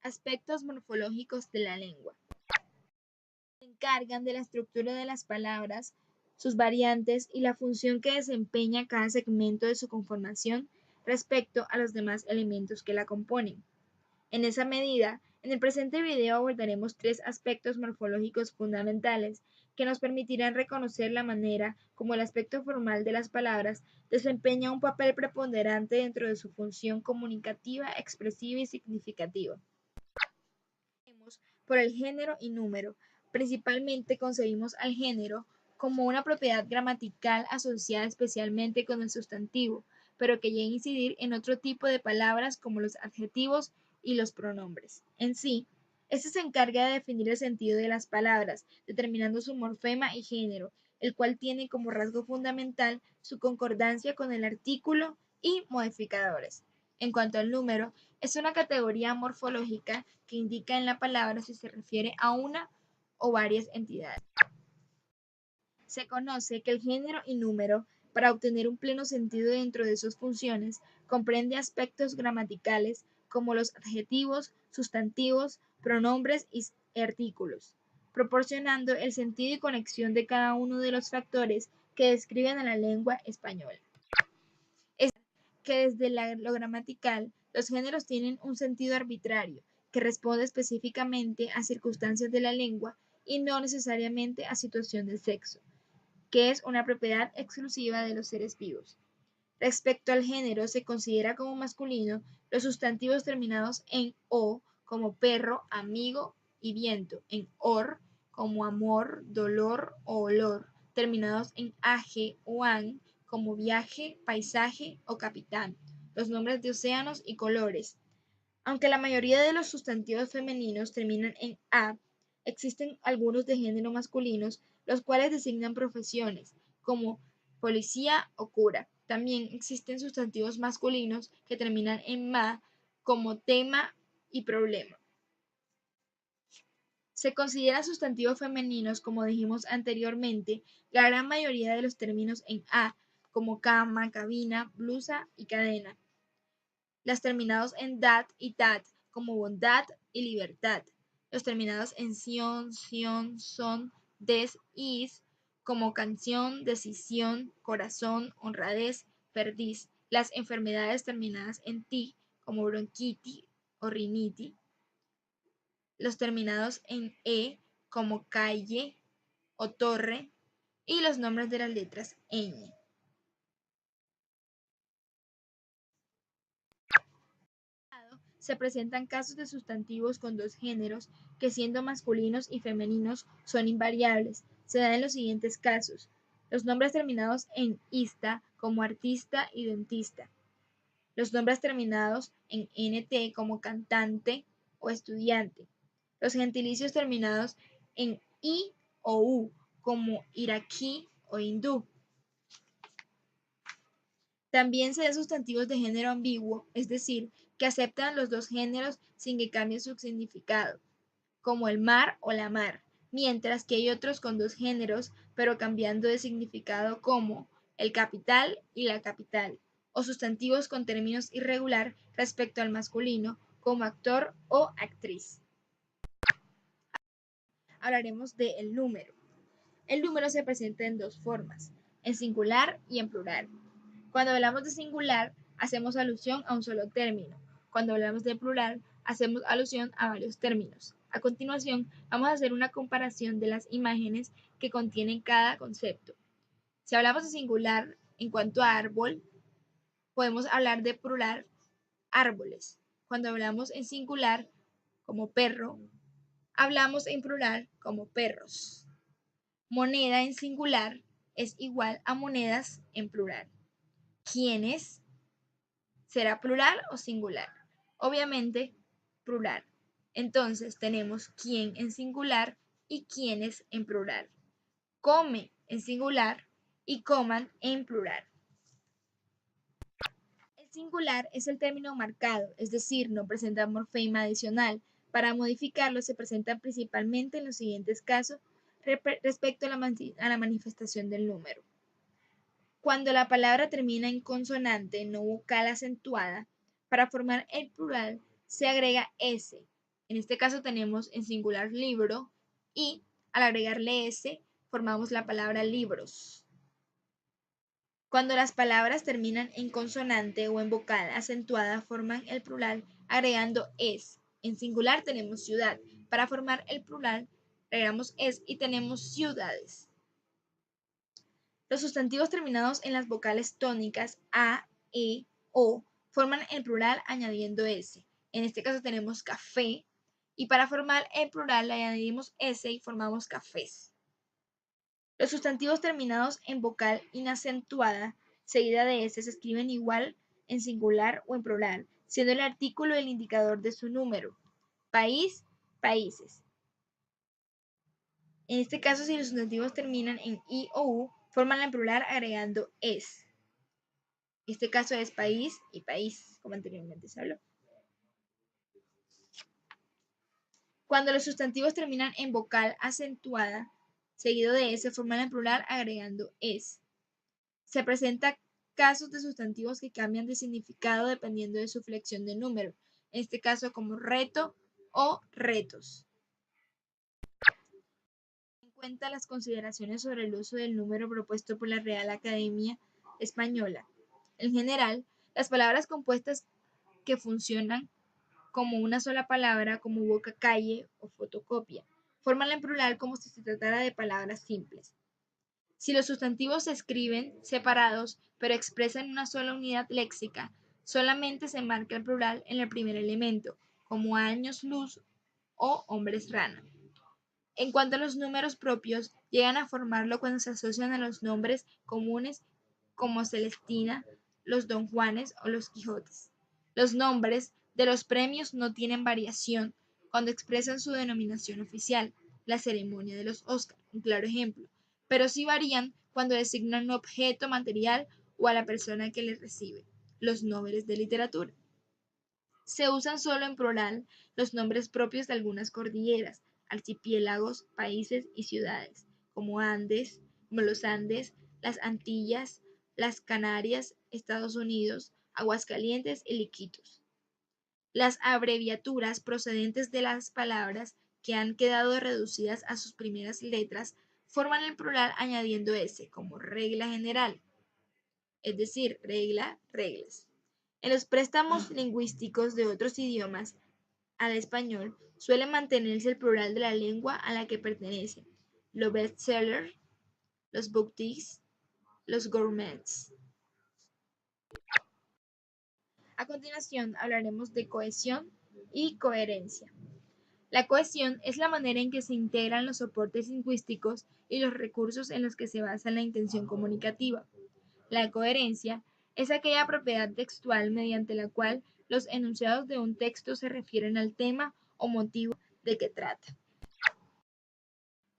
Aspectos morfológicos de la lengua. Se encargan de la estructura de las palabras, sus variantes y la función que desempeña cada segmento de su conformación respecto a los demás elementos que la componen. En esa medida, en el presente video abordaremos tres aspectos morfológicos fundamentales que nos permitirán reconocer la manera como el aspecto formal de las palabras desempeña un papel preponderante dentro de su función comunicativa, expresiva y significativa. Por el género y número. Principalmente concebimos al género como una propiedad gramatical asociada especialmente con el sustantivo, pero que llega a incidir en otro tipo de palabras como los adjetivos y los pronombres. En sí, este se encarga de definir el sentido de las palabras, determinando su morfema y género, el cual tiene como rasgo fundamental su concordancia con el artículo y modificadores. En cuanto al número, es una categoría morfológica que indica en la palabra si se refiere a una o varias entidades. Se conoce que el género y número, para obtener un pleno sentido dentro de sus funciones, comprende aspectos gramaticales como los adjetivos, sustantivos, pronombres y artículos, proporcionando el sentido y conexión de cada uno de los factores que describen a la lengua española. Que desde lo gramatical, los géneros tienen un sentido arbitrario, que responde específicamente a circunstancias de la lengua y no necesariamente a situación del sexo, que es una propiedad exclusiva de los seres vivos. Respecto al género, se considera como masculino los sustantivos terminados en o, como perro, amigo y viento, en or, como amor, dolor o olor, terminados en age o an, como viaje, paisaje o capitán, los nombres de océanos y colores. Aunque la mayoría de los sustantivos femeninos terminan en a, existen algunos de género masculinos, los cuales designan profesiones, como policía o cura. También existen sustantivos masculinos que terminan en ma, como tema y problema. Se consideran sustantivos femeninos, como dijimos anteriormente, la gran mayoría de los términos en a, como cama, cabina, blusa y cadena. Los terminados en dat y tat, como bondad y libertad. Los terminados en sion, son, des, is, como canción, decisión, corazón, honradez, perdiz. Las enfermedades terminadas en ti, como bronquitis o rinitis. Los terminados en e, como calle o torre, y los nombres de las letras ñ. Se presentan casos de sustantivos con dos géneros que, siendo masculinos y femeninos, son invariables. Se dan en los siguientes casos: los nombres terminados en ista, como artista y dentista; los nombres terminados en nt, como cantante o estudiante; los gentilicios terminados en i o u, como iraquí o hindú. También se dan sustantivos de género ambiguo, es decir, que aceptan los dos géneros sin que cambie su significado, como el mar o la mar, mientras que hay otros con dos géneros, pero cambiando de significado, como el capital y la capital, o sustantivos con términos irregular respecto al masculino, como actor o actriz. Hablaremos del número. El número se presenta en dos formas, en singular y en plural. Cuando hablamos de singular, hacemos alusión a un solo término. Cuando hablamos de plural, hacemos alusión a varios términos. A continuación, vamos a hacer una comparación de las imágenes que contienen cada concepto. Si hablamos de singular en cuanto a árbol, podemos hablar de plural árboles. Cuando hablamos en singular como perro, hablamos en plural como perros. Moneda en singular es igual a monedas en plural. ¿Quiénes? ¿Será plural o singular? Obviamente, plural. Entonces tenemos quién en singular y quiénes en plural. Come en singular y coman en plural. El singular es el término marcado, es decir, no presenta morfema adicional. Para modificarlo se presenta principalmente en los siguientes casos respecto a la manifestación del número. Cuando la palabra termina en consonante no vocal acentuada, para formar el plural se agrega s, En este caso tenemos en singular libro y al agregarle S formamos la palabra libros. Cuando las palabras terminan en consonante o en vocal acentuada forman el plural agregando es. En singular tenemos ciudad. Para formar el plural agregamos es y tenemos ciudades. Los sustantivos terminados en las vocales tónicas a, e, o forman el plural añadiendo s. En este caso tenemos café y para formar el plural le añadimos s y formamos cafés. Los sustantivos terminados en vocal inacentuada seguida de s se escriben igual en singular o en plural, siendo el artículo el indicador de su número. País, países. En este caso, si los sustantivos terminan en i o u, forman el plural agregando es. Este caso es país y país, como anteriormente se habló. Cuando los sustantivos terminan en vocal acentuada, seguido de s, forman el plural agregando es. Se presentan casos de sustantivos que cambian de significado dependiendo de su flexión de número, en este caso como reto o retos. En cuenta las consideraciones sobre el uso del número propuesto por la Real Academia Española. En general, las palabras compuestas que funcionan como una sola palabra, como boca, calle o fotocopia, forman en plural como si se tratara de palabras simples. Si los sustantivos se escriben separados pero expresan una sola unidad léxica, solamente se marca el plural en el primer elemento, como años luz o hombres rana. En cuanto a los números propios, llegan a formarlo cuando se asocian a los nombres comunes como Celestina, los Don Juanes o los Quijotes. Los nombres de los premios no tienen variación cuando expresan su denominación oficial, la ceremonia de los Óscar, un claro ejemplo, pero sí varían cuando designan un objeto material o a la persona que les recibe, los Nobel de Literatura. Se usan solo en plural los nombres propios de algunas cordilleras, archipiélagos, países y ciudades, como los Andes, las Antillas, las Canarias, Estados Unidos, Aguascalientes y Iquitos. Las abreviaturas procedentes de las palabras que han quedado reducidas a sus primeras letras forman el plural añadiendo s, como regla general, es decir, regla, reglas. En los préstamos lingüísticos de otros idiomas al español suele mantenerse el plural de la lengua a la que pertenece: los bestsellers, los boutiques, los gourmets. A continuación hablaremos de cohesión y coherencia. La cohesión es la manera en que se integran los soportes lingüísticos y los recursos en los que se basa la intención comunicativa. La coherencia es aquella propiedad textual mediante la cual los enunciados de un texto se refieren al tema o motivo de que trata.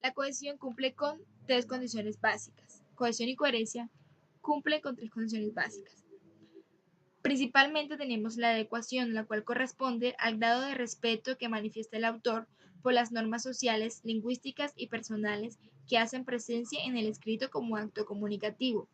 La cohesión cumple con tres condiciones básicas. Cohesión y coherencia cumplen con tres condiciones básicas. Principalmente tenemos la adecuación, la cual corresponde al grado de respeto que manifiesta el autor por las normas sociales, lingüísticas y personales que hacen presencia en el escrito como acto comunicativo.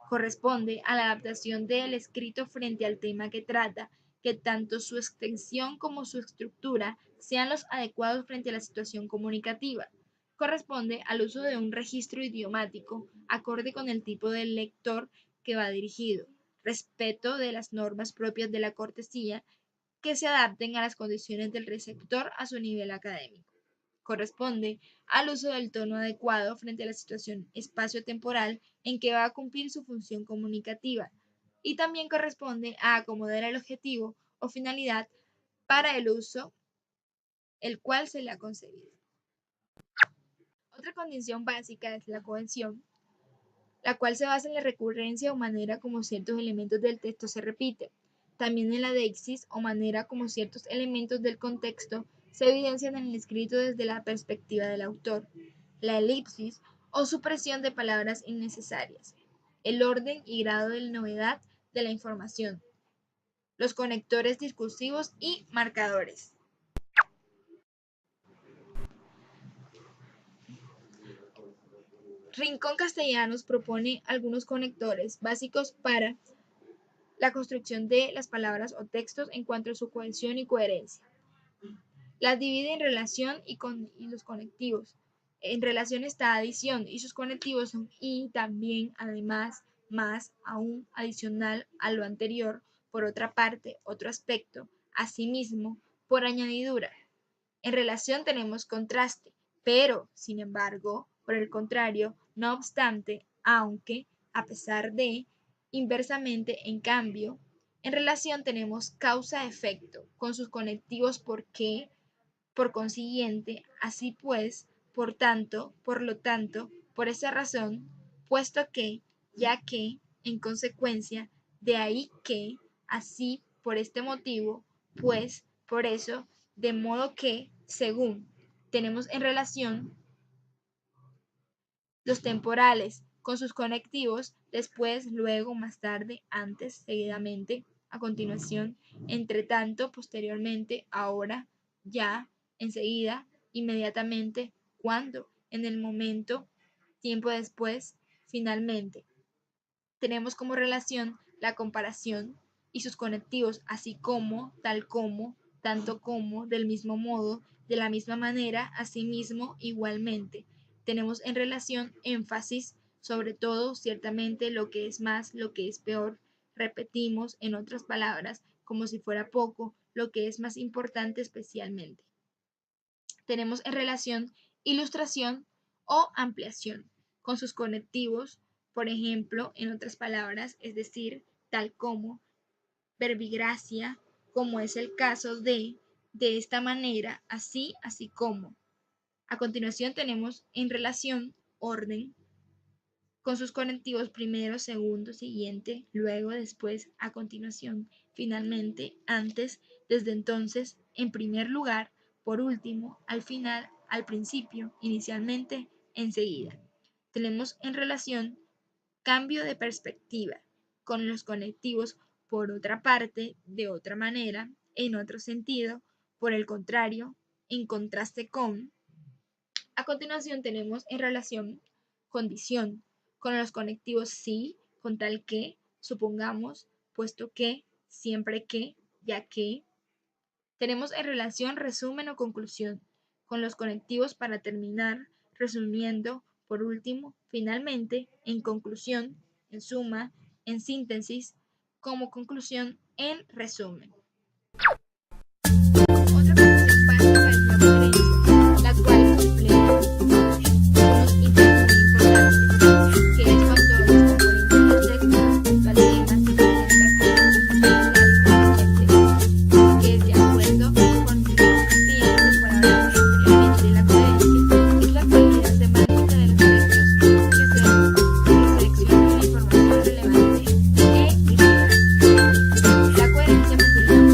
Corresponde a la adaptación del escrito frente al tema que trata, que tanto su extensión como su estructura sean los adecuados frente a la situación comunicativa. Corresponde al uso de un registro idiomático acorde con el tipo de lector que va dirigido. Respeto de las normas propias de la cortesía que se adapten a las condiciones del receptor a su nivel académico. Corresponde al uso del tono adecuado frente a la situación espacio-temporal en que va a cumplir su función comunicativa, y también corresponde a acomodar el objetivo o finalidad para el uso el cual se le ha concebido. Otra condición básica es la cohesión, la cual se basa en la recurrencia o manera como ciertos elementos del texto se repiten, también en la deixis o manera como ciertos elementos del contexto se evidencian en el escrito desde la perspectiva del autor, la elipsis o supresión de palabras innecesarias, el orden y grado de novedad de la información, los conectores discursivos y marcadores. Rincón Castellanos propone algunos conectores básicos para la construcción de las palabras o textos en cuanto a su cohesión y coherencia. Las divide en relación y los conectivos. En relación está adición y sus conectivos son y, también, además, más, aún, adicional a lo anterior, por otra parte, otro aspecto, asimismo, por añadidura. En relación tenemos contraste, pero, sin embargo, por el contrario, no obstante, aunque, a pesar de, inversamente, en cambio, en relación tenemos causa-efecto, con sus conectivos porque, por consiguiente, así pues, por tanto, por lo tanto, por esa razón, puesto que, ya que, en consecuencia, de ahí que, así, por este motivo, pues, por eso, de modo que, según, tenemos en relación los temporales con sus conectivos, después, luego, más tarde, antes, seguidamente, a continuación, entre tanto, posteriormente, ahora, ya, enseguida, inmediatamente, cuando, en el momento, tiempo después, finalmente. Tenemos como relación la comparación y sus conectivos, así como, tal como, tanto como, del mismo modo, de la misma manera, asimismo, igualmente. Tenemos en relación énfasis, sobre todo, ciertamente, lo que es más, lo que es peor. Repetimos, en otras palabras, como si fuera poco, lo que es más importante especialmente. Tenemos en relación ilustración o ampliación con sus conectivos, por ejemplo, en otras palabras, es decir, tal como, verbigracia, como es el caso de esta manera, así, así como. A continuación tenemos en relación orden con sus conectivos primero, segundo, siguiente, luego, después, a continuación, finalmente, antes, desde entonces, en primer lugar, por último, al final, al principio, inicialmente, enseguida. Tenemos en relación cambio de perspectiva con los conectivos por otra parte, de otra manera, en otro sentido, por el contrario, en contraste con. A continuación tenemos en relación condición con los conectivos sí, con tal que, supongamos, puesto que, siempre que, ya que. Tenemos en relación resumen o conclusión con los conectivos para terminar, resumiendo, por último, finalmente, en conclusión, en suma, en síntesis, como conclusión, en resumen. Otra condición básica es la coherencia, la cual completa unos ítems muy importantes, que es cuando los componentes del texto respecto al tema se presentan como conjuntos que es de acuerdo con lo que explicamos anteriormente. La coherencia es la cualidad semántica de los textos que seleccionan la información relevante e irrelevante. La coherencia mantiene